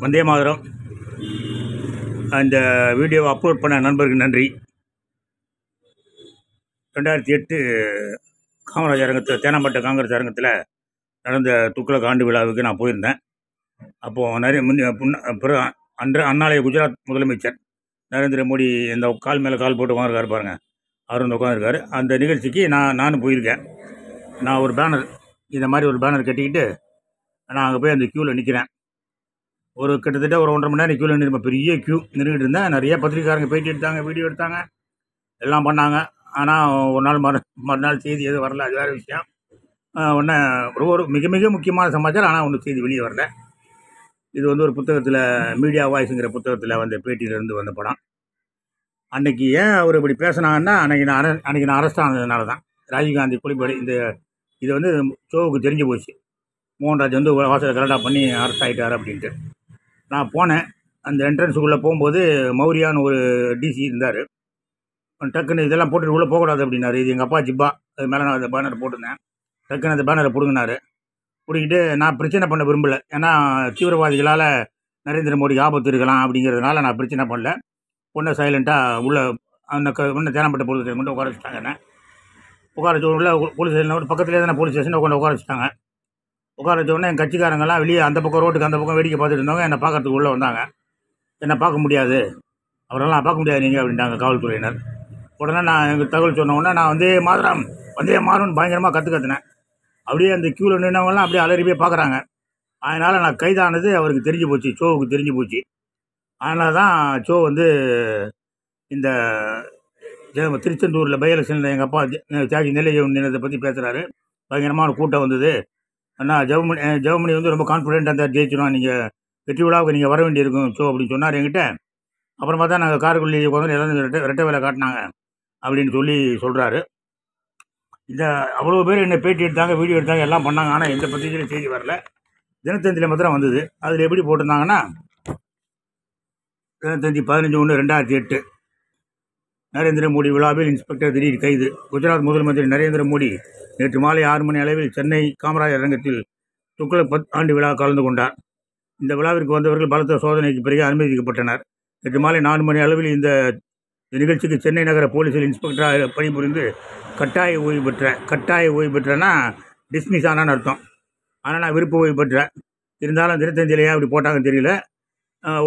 வந்தே மாதரம். அந்த வீடியோவை அப்லோட் பண்ண நண்பருக்கு நன்றி. 2008 காமராஜ் அரங்கத்தில், தேனாம்பேட்டை காங்கிரஸ் அரங்கத்தில் நடந்த துக்ளக் ஆண்டு விழாவுக்கு நான் போயிருந்தேன். அப்போது நிறைய அன்னாளைய குஜராத் முதலமைச்சர் நரேந்திர மோடி இந்த கால் மேலே கால் போட்டு உட்காந்துருக்காரு பாருங்க, அவர் வந்து உட்காந்துருக்காரு. அந்த நிகழ்ச்சிக்கு நானும் போயிருக்கேன். நான் ஒரு பேனர், இந்த மாதிரி ஒரு பேனர் கட்டிக்கிட்டு நான் அங்கே போய் அந்த க்யூவில் நிற்கிறேன். கிட்டத்தட்ட ஒரு 1.5 மணி நேரம் க்யூவில் நின்று, பெரிய க்யூ நின்றுக்கிட்டு இருந்தேன். நிறைய பத்திரிக்கைக்காரங்க பேட்டி எடுத்தாங்க, வீடியோ எடுத்தாங்க, எல்லாம் பண்ணாங்க. ஆனால் ஒரு நாள் மறுநாள் செய்தி எதுவும் வரல, அது வேறு விஷயம். ஒரு மிக மிக முக்கியமான சமாச்சாரம், ஆனால் ஒன்றும் செய்தி வெளியே வரல. இது வந்து ஒரு புத்தகத்தில், மீடியா வாய்ஸுங்கிற புத்தகத்தில் வந்த பேட்டியிலேருந்து வந்த படம். அன்றைக்கி ஏன் அவர் இப்படி பேசினாங்கன்னா, அன்றைக்கி நான் அரெஸ்ட் ஆனதுனால தான். ராஜீவ்காந்தி கொலைப்படை இது வந்து ஷோவுக்கு தெரிஞ்சு போச்சு. மோகன்ராஜ் வந்து வாசலை கலெக்டாக பண்ணி அரெஸ்ட் ஆகிட்டார் அப்படின்ட்டு. நான் போனேன். அந்த என்ட்ரன்ஸுக்குள்ளே போகும்போது மௌரியான்னு ஒரு டிசி இருந்தார். டக்குன்னு இதெல்லாம் போட்டுட்டு உள்ளே போகக்கூடாது அப்படின்னாரு. இது எங்கள் அப்பா ஜிப்பா, அது மேலே நான் அந்த பேனர் போட்டிருந்தேன். டக்குன்னு அந்த பேனரை பிடுங்கினார். பிடிக்கிட்டு நான் பிரச்சனை பண்ண விரும்பலை. ஏன்னா தீவிரவாதிகளால் நரேந்திர மோடிக்கு ஆபத்து இருக்கலாம் அப்படிங்கிறதுனால நான் பிரச்சனை பண்ணல. பொண்ணை சைலண்ட்டாக உள்ள ஒன்று தேனாம்பேட்டை போலீஸ் ஸ்டேஷன் கொண்டு உட்கார வச்சுட்டாங்க. என்ன உட்கார வச்ச உள்ள போலீஸ் ஸ்டேஷன் பக்கத்துலேயே தானே போலீஸ் ஸ்டேஷன் கொண்டு உட்கார வச்சுட்டாங்க. உட்கார வச்சோடனே என் கட்சிக்காரங்கெல்லாம் வெளியே அந்த பக்கம் ரோட்டுக்கு அந்த பக்கம் வேடிக்கை பார்த்துட்டு இருந்தவங்க என்னை பார்க்கறதுக்கு உள்ளே வந்தாங்க. என்னை பார்க்க முடியாது, அவரெல்லாம் பார்க்க முடியாது நீங்கள் அப்படின்ட்டாங்க காவல்துறையினர். உடனே நான் எங்கள் தகவல் சொன்ன உடனே நான் வந்தே மாறம்னு பயங்கரமாக கற்றுனேன். அப்படியே அந்த க்யூவில் நின்றவங்கலாம் அப்படியே அலறி போய் பார்க்குறாங்க. அதனால் நான் கைதானது அவருக்கு தெரிஞ்சு போச்சு, ஷோவுக்கு தெரிஞ்சு போச்சு. அதனால தான் ஷோ வந்து இந்த திருச்செந்தூரில் பை எலெக்ஷனில் எங்கள் அப்பா தியாகி நெல்லை நிலத்தை பற்றி பேசுகிறாரு. பயங்கரமான கூட்டம் வந்தது. ஆனால் ஜெவமணி வந்து ரொம்ப கான்ஃபிடென்ட்டாக இருந்தால் ஜெயிச்சிடும், நீங்கள் வெற்றி விழாவுக்கு நீங்கள் வர வேண்டியிருக்கும் ஷோ அப்படின்னு சொன்னார் என்கிட்ட. அப்புறமா தான் நாங்கள் காரைக்குள்ளி உட்காந்து எல்லாரும் ரெட்டை வேலை காட்டினாங்க அப்படின்னு சொல்கிறாரு. அவ்வளோ பேர் என்னை பேட்டி எடுத்தாங்க, வீடியோ எடுத்தாங்க, எல்லாம் பண்ணாங்க. ஆனால் எந்த பத்திரிகையிலும் செய்தி வரல. தினத்தந்தியில் மாத்திரம் வந்தது. அதில் எப்படி போட்டிருந்தாங்கன்னா, தினத்தந்தி 15/1/2008 நரேந்திர மோடி விழாவில் இன்ஸ்பெக்டர் திடீர் கைது. குஜராத் முதலமைச்சர் நரேந்திர மோடி நேற்று மாலை 6 மணி அளவில் சென்னை காமராஜர் அரங்கத்தில் துக்ளக் ஆண்டு விழா கலந்து கொண்டார். இந்த விழாவிற்கு வந்தவர்கள் பலத்த சோதனைக்கு பிறகு அனுமதிக்கப்பட்டனர். நேற்று மாலை 4 மணி அளவில் இந்த நிகழ்ச்சிக்கு சென்னை நகர போலீஸில் இன்ஸ்பெக்டராக பணிபுரிந்து கட்டாய ஓய்வு பெற்றனா டிஸ்மிஸ் ஆனான்னு அர்த்தம். ஆனால் நான் விருப்ப ஓய்வு பெற்றேன். இருந்தாலும் தினத்தந்தியிலேயே அப்படி போட்டாங்கன்னு தெரியல.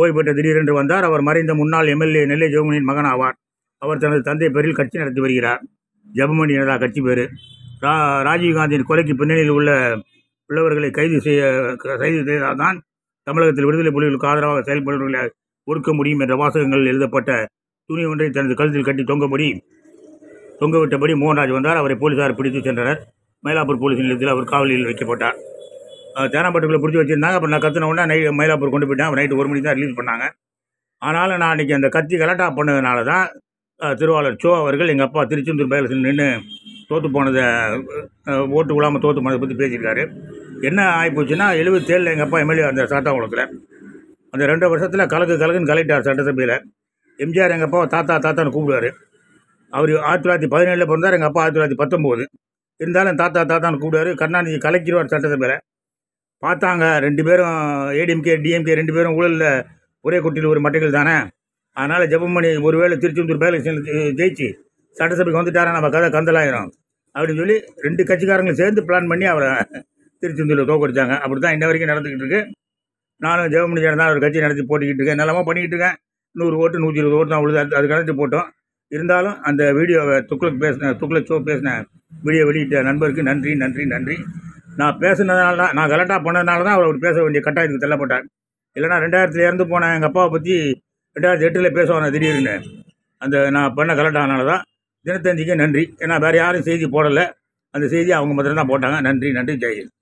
ஓய்வு பெற்ற திடீரென்று வந்தார். அவர் மறைந்த முன்னாள் எம்எல்ஏ நெல்லை ஜெவமணியின் மகன் ஆவார். அவர் தனது தந்தை பேரில் கட்சி நடத்தி வருகிறார். ஜெபமணி எனதா கட்சி பேர். ராஜீவ்காந்தியின் கொலைக்கு பின்னணியில் உள்ளவர்களை கைது செய்தால்தான் தமிழகத்தில் விடுதலை புலிகளுக்கு ஆதரவாக செயல்படுவர்களை ஒடுக்க முடியும் என்ற வாசகங்கள் எழுதப்பட்ட துணி ஒன்றை தனது கழுத்தில் கட்டி தொங்கவிட்டபடி மோகன்ராஜ் வந்தார். அவரை போலீசார் பிடித்து சென்றனர். மயிலாப்பூர் போலீஸ் நிலையத்தில் அவர் காவலில் வைக்கப்பட்டார். தேனாம்பேட்டைக்குள்ளே பிடிச்சி வச்சுருந்தாங்க. அப்புறம் நான் கத்தின உடனே மயிலாப்பூர் கொண்டு போயிட்டேன். அவர் நைட்டு 1 மணிக்கு தான் ரிலீஸ் பண்ணாங்க. ஆனாலும் நான் அன்றைக்கி அந்த கத்தி கலெக்டாக பண்ணதுனால தான் திருவாளர் சோ அவர்கள் எங்கள் அப்பா திருச்செந்தூர் பை எலெக்ஷன் நின்று தோற்று போனதை, ஓட்டு விழாமல் தோற்று போனதை பற்றி பேசியிருக்காரு. என்ன ஆகிப்போச்சுன்னா, 77 எங்கள் அப்பா எம்எல்ஏ அந்த சாத்தாங்குளத்தில். அந்த 2 வருஷத்தில் கலக்குன்னு கலெக்டார் சட்டசபையில். எம்ஜிஆர் எங்கள் அப்பாவை தாத்தான்னு கூப்பிடுவார். அவர் 1917 பிறந்தார். எங்கள் அப்பா 1919. இருந்தாலும் தாத்தான்னு கூப்பிடுவார். கருணாநிதி கலக்கிடுவார் சட்டசபையில். பார்த்தாங்க 2 பேரும், ஏடிஎம்கே டிஎம்கே 2 பேரும் ஊழலில் ஒரே குட்டியில் ஒரு மட்டைகள் தானே. அதனால் ஜெபமணி ஒருவேளை திருச்செந்தூர் பை எலெக்ஷனில் ஜெயிச்சு சட்டசபைக்கு வந்துட்டாரா நம்ம கதை கந்தலாயிரும் அப்படின்னு சொல்லி 2 கட்சிக்காரங்களும் சேர்ந்து பிளான் பண்ணி அவரை திருச்செந்தூரில் தோக்கடிச்சாங்க. அப்படி தான் இன்ன வரைக்கும் நடந்துக்கிட்டு இருக்கு. நானும் ஜெபமணி தான் ஒரு கட்சி நடத்தி போட்டிக்கிட்டு இருக்கேன். நல்லமாக பண்ணிக்கிட்டு இருக்கேன். 100 ஓட்டு 120 ஓட்டு தான் உழுது, அது கலந்து போட்டோம். இருந்தாலும் அந்த வீடியோவை துக்ளக் ஷோ பேசின வீடியோ வெளியிட்ட நண்பருக்கு நன்றி. நான் பேசுனதுனால தான், நான் கலெக்டாக பண்ணதுனால தான் அவர் பேச வேண்டிய கட்டாயத்துக்கு தள்ளப்பட்டார். இல்லைனா 2000 இறந்து போன எங்கள் அப்பாவை பற்றி 2008 பேசுவாங்க திடீர்னு. அந்த நான் பண்ண கலெக்டானால தான். தினத்தந்திக்கு நன்றி. ஏன்னா வேறு யாரும் செய்தி போடலை. அந்த செய்தி அவங்க மாத்திரம் தான் போட்டாங்க. நன்றி. ஜெயஹிந்த்.